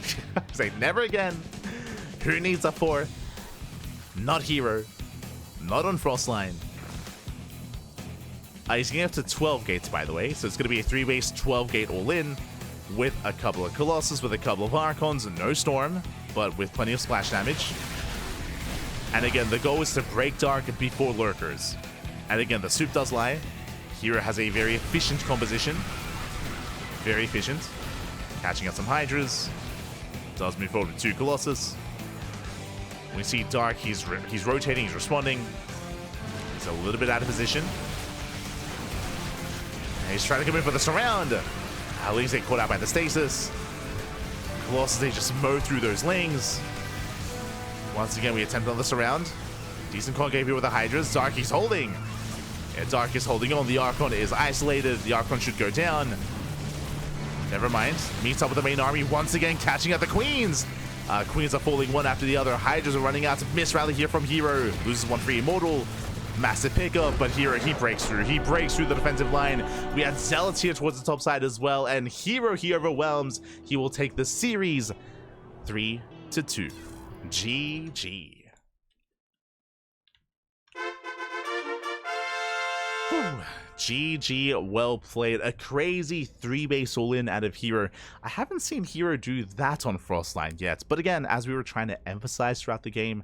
He's like, never again. Who needs a 4th? Not herO. Not on Frostline. He's getting up to 12 gates, by the way, so it's going to be a 3-base, 12-gate all-in with a couple of Colossus, with a couple of Archons, and no Storm, but with plenty of splash damage. And again, the goal is to break Dark before Lurkers. And again, the soup does lie. herO has a very efficient composition. Very efficient. Catching out some Hydras. Does move forward with 2 Colossus. We see Dark, he's rotating, he's responding. He's a little bit out of position. And he's trying to come in for the surround. Lings get caught out by the stasis. Colossus, they just mow through those Lings. Once again, we attempt on the surround. Decent concave here with the Hydras. Dark, he's holding. Yeah, Dark is holding on. The Archon is isolated. The Archon should go down. Never mind. Meets up with the main army once again, catching out the Queens. Queens are falling one after the other. Hydras are running out. Miss rally here from herO. Loses 1 for Immortal. Massive pickup, but herO, he breaks through. He breaks through the defensive line. We had Zealots here towards the top side as well, and herO, he overwhelms. He will take the series 3-2. GG. Whew. GG, well played. A crazy 3-base all-in out of herO. I haven't seen herO do that on Frostline yet, but again, as we were trying to emphasize throughout the game,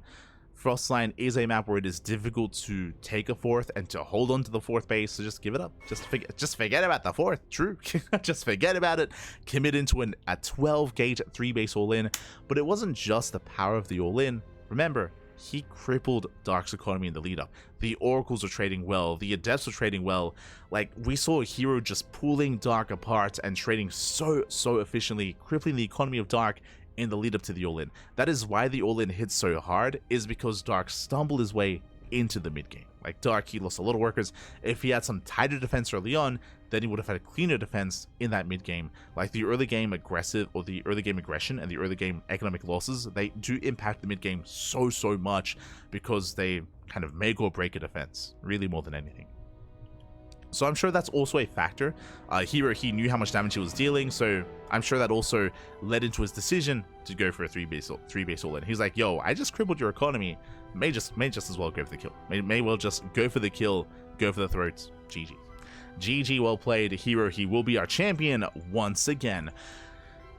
Frostline is a map where it is difficult to take a 4th and to hold on to the 4th base, so just give it up. Just forget about the 4th. True. Just forget about it. Commit into a 12-gate 3-base all-in. But it wasn't just the power of the all-in. Remember, he crippled Dark's economy in the lead-up. The Oracles were trading well. The Adepts were trading well. Like, we saw herO just pulling Dark apart and trading so efficiently, crippling the economy of Dark in the lead up to the all-in. That is why the all-in hits so hard, is because Dark stumbled his way into the mid game. Like, Dark, he lost a lot of workers. If he had some tighter defense early on, then he would have had a cleaner defense in that mid game. Like, the early game aggressive, or the early game aggression and the early game economic losses, they do impact the mid game so much, because they kind of make or break a defense, really more than anything. So I'm sure that's also a factor. herO, he knew how much damage he was dealing, so I'm sure that also led into his decision to go for a 3-base all-in. He's like, yo, I just crippled your economy. May just as well go for the kill. May well just go for the kill, go for the throats. GG. GG, well played. herO, he will be our champion once again.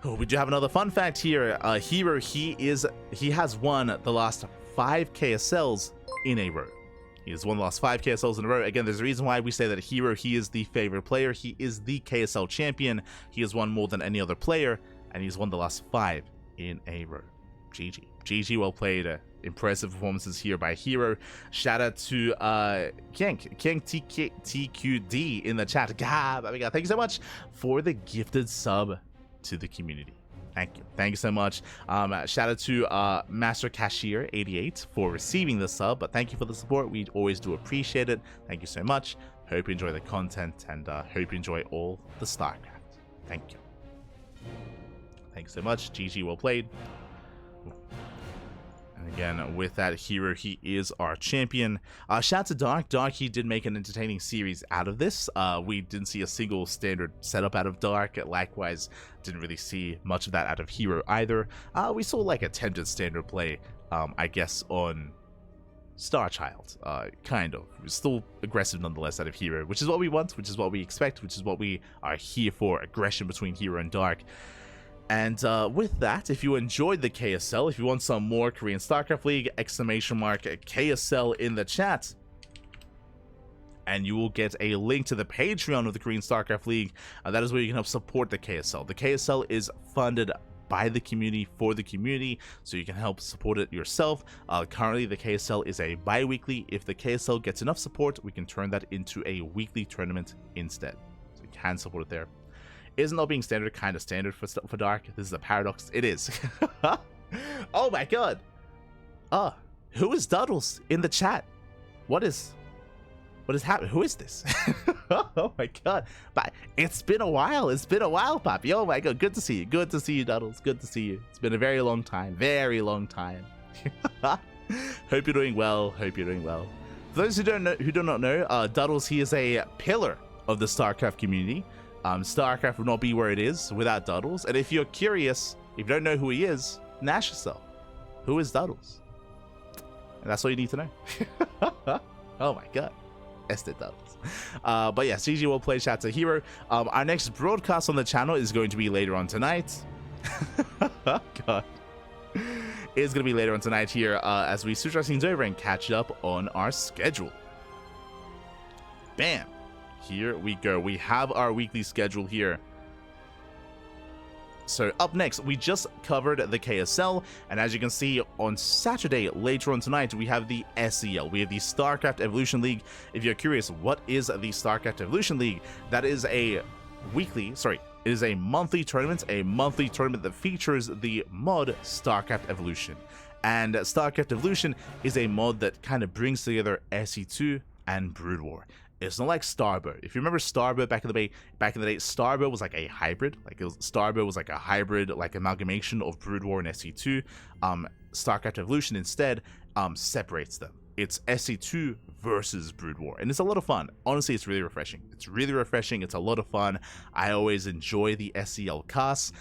Oh, we do have another fun fact here. herO, he has won the last 5 KSLs in a row. He has won the last 5 KSLs in a row. Again, there's a reason why we say that herO, he is the favorite player. He is the KSL champion. He has won more than any other player, and he's won the last 5 in a row. GG. GG, well played. Impressive performances here by herO. Shout out to King TQD in the chat. God, thank you so much for the gifted sub to the community. Thank you so much. Shout out to Master Cashier 88 for receiving the sub, but thank you for the support. We always do appreciate it. Thank you so much. Hope you enjoy the content, and hope you enjoy all the StarCraft. Thank you. Thanks so much. GG, well played. And again, with that, herO, he is our champion. Shout out to Dark. Dark, he did make an entertaining series out of this. We didn't see a single standard setup out of Dark. Likewise, didn't really see much of that out of herO either. We saw like attempted standard play, I guess, on Starchild. Kind of. Still aggressive nonetheless out of herO, which is what we want, which is what we expect, which is what we are here for. Aggression between herO and Dark. And with that, if you enjoyed the KSL, if you want some more Korean StarCraft League, !KSL in the chat, and you will get a link to the Patreon of the Korean StarCraft League. That is where you can help support the KSL. The KSL is funded by the community for the community, so you can help support it yourself. Currently, the KSL is a bi-weekly. If the KSL gets enough support, we can turn that into a weekly tournament instead. So you can support it there. Isn't not being standard kind of standard for Dark? This is a paradox. It is. Oh my god. Who is Duddles in the chat? What is happening? Who is this? Oh my god. But it's been a while. It's been a while, Poppy. Oh my god. Good to see you. Good to see you, Duddles. Good to see you. It's been a very long time. Very long time. Hope you're doing well. Hope you're doing well. For those who do not know, Duddles, he is a pillar of the StarCraft community. StarCraft would not be where it is without Duddles. And if you're curious, if you don't know who he is, ask yourself, who is Duddles? And that's all you need to know. Oh my god. Esther Duddles. But yeah, CG will play. Shout out to herO. Our next broadcast on the channel is going to be later on tonight. God. It's going to be later on tonight here as we switch our scenes over and catch up on our schedule. Bam. Here we go. We have our weekly schedule here. So up next, we just covered the KSL, and as you can see on Saturday, later on tonight, we have the SEL. We have the StarCraft Evolution League. If you're curious, what is the StarCraft Evolution League? That is a it is a monthly tournament that features the mod StarCraft Evolution. And StarCraft Evolution is a mod that kind of brings together SE2 and Brood War. It's not like Starbow. If you remember Starbow back in the day, Starbow was like a hybrid. Starbow was like a hybrid, like amalgamation of Brood War and SE2. StarCraft Evolution instead separates them. It's SE2 versus Brood War, and it's a lot of fun. Honestly, it's really refreshing. It's really refreshing. It's a lot of fun. I always enjoy the SEL casts.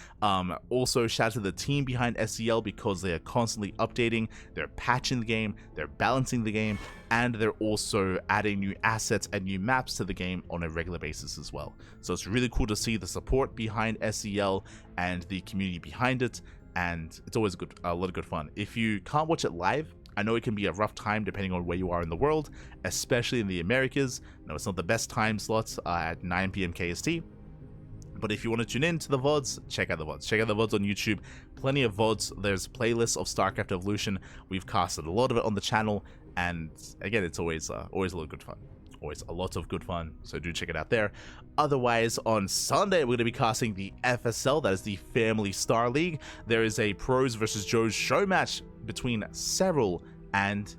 Also, shout out to the team behind SEL because they are constantly updating. They're patching the game, they're balancing the game, and they're also adding new assets and new maps to the game on a regular basis as well. So it's really cool to see the support behind SEL and the community behind it, and it's always a lot of good fun. If you can't watch it live, I know it can be a rough time depending on where you are in the world, especially in the Americas. No, it's not the best time slots at 9 p.m. KST. But if you want to tune in to the VODs, check out the VODs. Check out the VODs on YouTube. Plenty of VODs. There's playlists of StarCraft Evolution. We've casted a lot of it on the channel. And again, it's always a lot of good fun. Always a lot of good fun. So do check it out there. Otherwise, on Sunday, we're going to be casting the FSL. That is the Family Star League. There is a Pros versus Joes show match between Serral and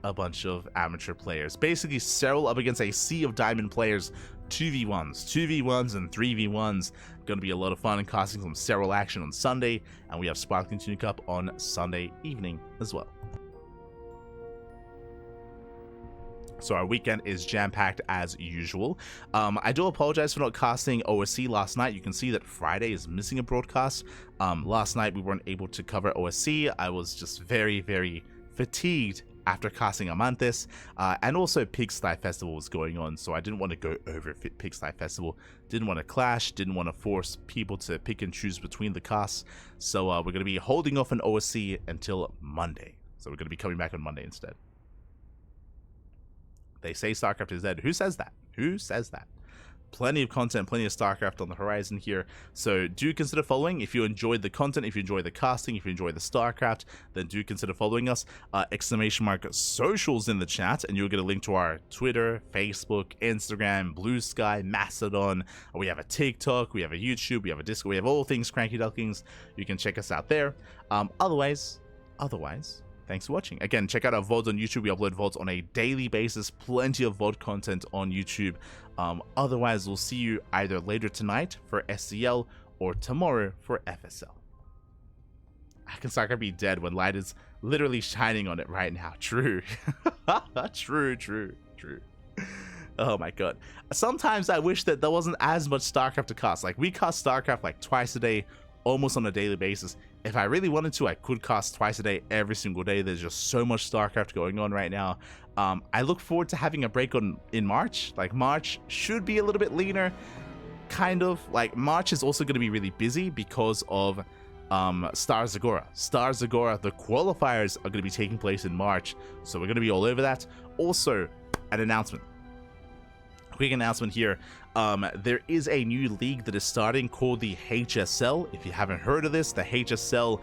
a bunch of amateur players. Basically, Serral up against a sea of diamond players, 2v1s and 3v1s. Going to be a lot of fun and casting some Serral action on Sunday, and we have Sparkling Tunic Cup on Sunday evening as well. So our weekend is jam-packed as usual. I do apologize for not casting OSC last night. You can see that Friday is missing a broadcast. Last night we weren't able to cover OSC. I was just very, very fatigued after casting Amantes, and also Pigsty Festival was going on, so I didn't want to go over Pigsty Festival. Didn't want to clash, didn't want to force people to pick and choose between the casts. So we're going to be holding off on OSC until Monday. So we're going to be coming back on Monday instead. They say StarCraft is dead. Who says that? Who says that? Plenty of content, plenty of StarCraft on the horizon here. So do consider following. If you enjoyed the content, if you enjoy the casting, if you enjoy the StarCraft, then do consider following us. Exclamation mark socials in the chat, and you'll get a link to our Twitter, Facebook, Instagram, Blue Sky, Mastodon. We have a TikTok, we have a YouTube, we have a Discord, we have all things CranKy Ducklings. You can check us out there. Otherwise, thanks for watching. Again, check out our VODs on YouTube. We upload VODs on a daily basis. Plenty of VOD content on YouTube. Otherwise, we'll see you either later tonight for SCL or tomorrow for FSL. How can StarCraft be dead when light is literally shining on it right now? True. True. Oh my god. Sometimes I wish that there wasn't as much StarCraft to cast. Like, we cast StarCraft like twice a day, almost on a daily basis. If I really wanted to, I could cast twice a day every single day. There's just so much StarCraft going on right now. I look forward to having a break in March. Like, March should be a little bit leaner, kind of. Like, March is also going to be really busy because of Star Zagora. Star Zagora, the qualifiers are going to be taking place in March, so we're going to be all over that. Also, an announcement. Quick announcement here. There is a new league that is starting called the HSL. If you haven't heard of this, the HSL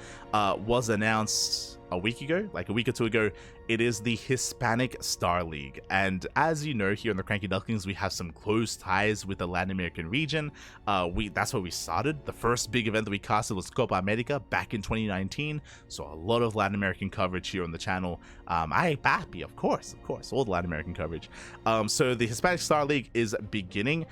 was announced a week ago, like a week or two ago. It is the Hispanic Star League, and as you know, here in the CranKy Ducklings, we have some close ties with the Latin American region. That's where we started. The first big event that we casted was Copa America back in 2019, so a lot of Latin American coverage here on the channel. Papi, of course, all the Latin American coverage. So the Hispanic Star League is beginning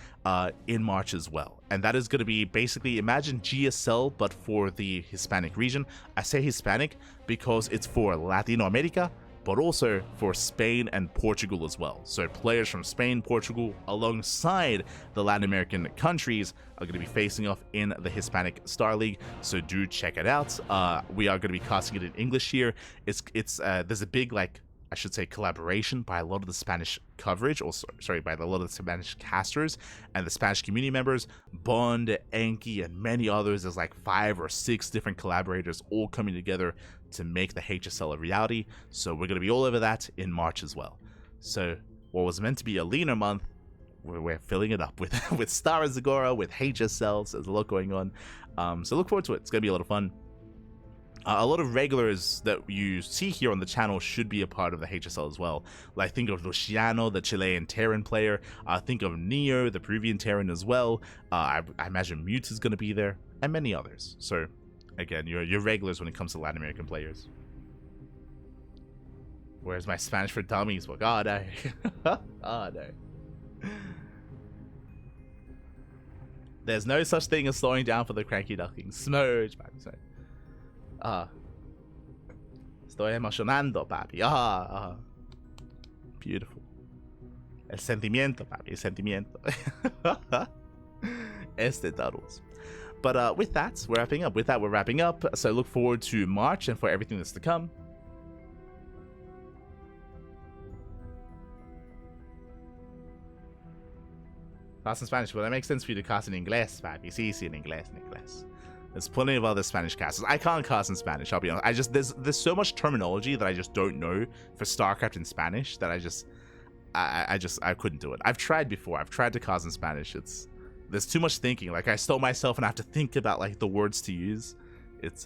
in March as well, and that is going to be basically, imagine GSL but for the Hispanic region. I say Hispanic because it's for Latino America, but also for Spain and Portugal as well. So players from Spain, Portugal, alongside the Latin American countries are going to be facing off in the Hispanic Star League. So do check it out. We are going to be casting it in English here. There's a big, like, I should say, collaboration by a lot of the Spanish coverage, or sorry, by a lot of the Spanish casters and the Spanish community members. Bond, Enki, and many others. There's like 5 or 6 different collaborators all coming together to make the HSL a reality. So we're going to be all over that in March as well. So what was meant to be a leaner month, we're filling it up with Star Zagora, with HSL. So there's a lot going on. So look forward to it. It's going to be a lot of fun. A lot of regulars that you see here on the channel should be a part of the HSL as well. Like, think of Luciano, the Chilean Terran player. Think of Neo, the Peruvian Terran as well. I imagine Mute is going to be there, and many others. So, again, you're regulars when it comes to Latin American players. Where's my Spanish for Dummies book? Oh, no. Oh, no. There's no such thing as slowing down for the CranKy Ducklings. Smurge, man. Sorry. Estoy emocionando, papi. Beautiful. El sentimiento, papi. El sentimiento. Turtles. But with that, we're wrapping up. So look forward to March and for everything that's to come. Cast in Spanish. Well, that makes sense for you to cast in English, papi. Sí, in English. There's plenty of other Spanish casters. I can't cast in Spanish, I'll be honest. There's so much terminology that I just don't know for StarCraft in Spanish that I couldn't do it. I've tried before. I've tried to cast in Spanish. There's too much thinking. Like, I stole myself and I have to think about, like, the words to use. It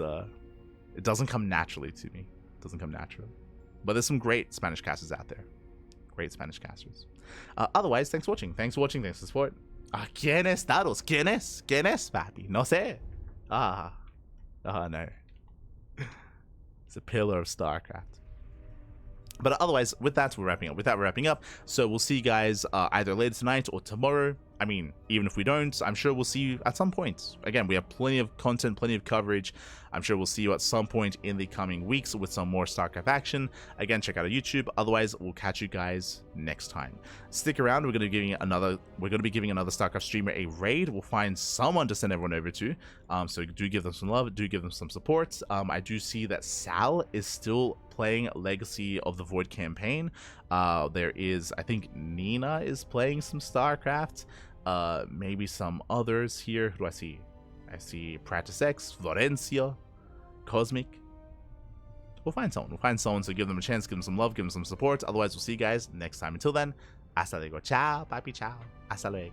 doesn't come naturally to me. It doesn't come naturally. But there's some great Spanish casters out there. Great Spanish casters. Otherwise, thanks for watching. Thanks for support. ¿Quién es Dados? ¿Quién es, papi? No sé. No. It's a pillar of StarCraft. But otherwise, with that, we're wrapping up. So we'll see you guys either later tonight or tomorrow I mean, even if we don't, I'm sure we'll see you at some point. Again, we have plenty of content, plenty of coverage. I'm sure we'll see you at some point in the coming weeks with some more StarCraft action. Again, check out our YouTube. Otherwise, we'll catch you guys next time. Stick around. We're going to be giving another StarCraft streamer a raid. We'll find someone to send everyone over to. So do give them some love. Do give them some support. I do see that Sal is still playing Legacy of the Void campaign. There is, I think Nina is playing some StarCraft. Maybe some others here. Who do I see? I see Practice X, Florencia, Cosmic. We'll find someone. We'll find someone, so give them a chance, give them some love, give them some support. Otherwise, we'll see you guys next time. Until then, hasta luego. Ciao, papi, ciao. Hasta luego.